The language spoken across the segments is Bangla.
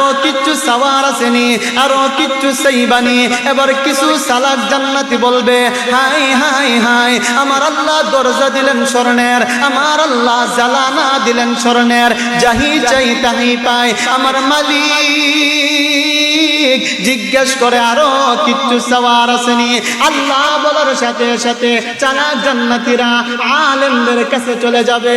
আরো কিচ্ছু চাওয়ার আসেনি, আরো কিচ্ছু চাইবানি। এবার কিছু সালাক জান্নাতি বলবে, হাই হাই হাই, আমার আল্লাহ দরজা দিলেন স্বর্ণের, আমার আল্লাহ জালানা দিলেন স্বর্ণের, যাহি চাই তাহি পাই। আমার মালিক জিজ্ঞেস করে আরো কিচ্ছু চাওয়ার আসেনি? আল্লাহ বলার সাথে সাথে চালাক জান্নাতীরা আলেমদের কাছে চলে যাবে,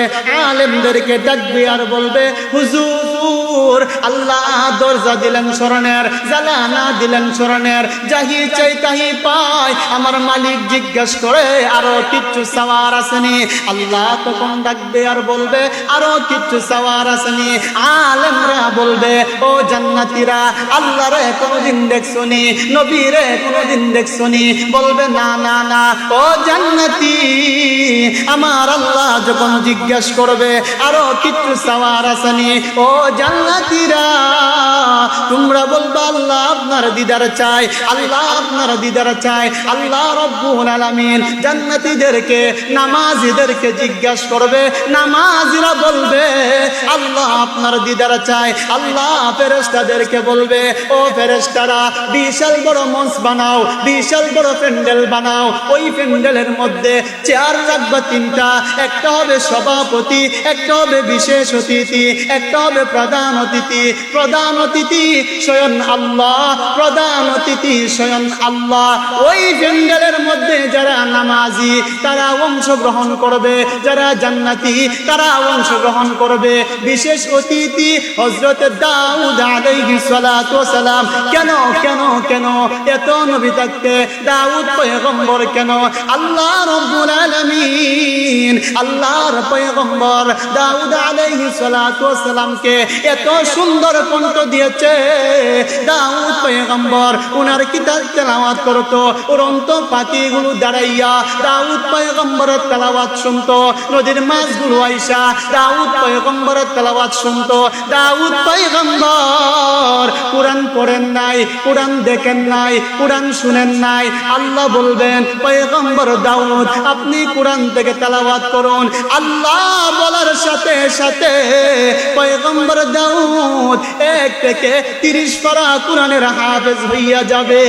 আলেমদেরকে ডাকবে আর বলবে, হুজুর আল্লাহ দরজা দিলেন স্বর্ণের, জালানা দিলেন স্বর্ণের, যাহি চাই তাহি পাই। আমার মালিক জিজ্ঞেস করে আরো কিচ্ছু চাওয়ার আসেনি? আল্লাহ তখন ডাকবে আর বলবে, আরো কিচ্ছু চাওয়ার আসেনি? আলেমরা বলবে, ও জান্নাতীরা, আল্লাহ রে কোনদিন দেখছনি, নবী রে কোনদিন দেখছনি? বলবে, না না না। ও জান্নাতি, আমার আল্লাহ যখন জিজ্ঞেস করবে আরো কিচ্ছু চাওয়ার আসেনি, ও জান্নাতীরা তোমরা বলবা, আল্লাহ আপনার দিদার চাই, আল্লাহ আপনার দিদার চাই। আল্লাহ রব্বুল আলামিন জান্নাতীদেরকে, নামাজীদেরকে জিজ্ঞেস করবে, নামাজীরা বলবে, আল্লাহ আপনার দিদার চাই। আল্লাহ ফেরেশতাদেরকে বলবে, ও ফেরেশতারা, বিশাল বড় মঞ্চ বানাও, বিশাল বড় প্যান্ডেল বানাও, ওই প্যান্ডেলের মধ্যে চেয়ার রাখবা তিনটা, একটা হবে সভাপতি, একটা হবে বিশেষ অতিথি, একটা হবে প্রধান অতিথি। প্রধান অতিথি স্বয়ং আল্লাহ, প্রধান অতিথি স্বয়ং আল্লাহ। ওই প্যান্ডেলের মধ্যে যারা নামাজি তারা অংশগ্রহণ করবে, যারা জান্নাতি তারা অংশগ্রহণ করবে। বিশেষ অতিথি হযরত দাউদ আলাইহিস সালাতু ওয়াস সালাম। কেন কেন কেন এত নবী থাকতে দাউদ পয়গম্বর কেন? আল্লাহ রাব্বুল আলামিন আল্লাহর পয়গম্বর দাউদ আলাইহিস সালাতু ওয়াস সালামকে এত সুন্দর কণ্ঠ দিয়েছে। দাউদ পয়গম্বর উনার কিতাব তেলাওয়াত করতো, উড়ন্ত পাখিগুলো দাঁড়াইয়া দাউদ পয়গম্বরের তেলাওয়াত শুনতো, নদীর মাছগুলো আইসা দাউদ পয়গম্বরের তেলাওয়াত শুনতো। দাউদ পয়গম্বর কুরআন পড়েন নাই, কুরআন দেখেন নাই, কুরআন শুনেন নাই। আল্লাহ বলবেন, পয়গম্বর দাউদ আপনি কুরআন থেকে তেলাওয়াত করুন। আল্লাহ বলার সাথে সাথে পয়গম্বর দাউদ 1 থেকে 30 পারা কুরআনের হাফেজ হইয়া যাবে।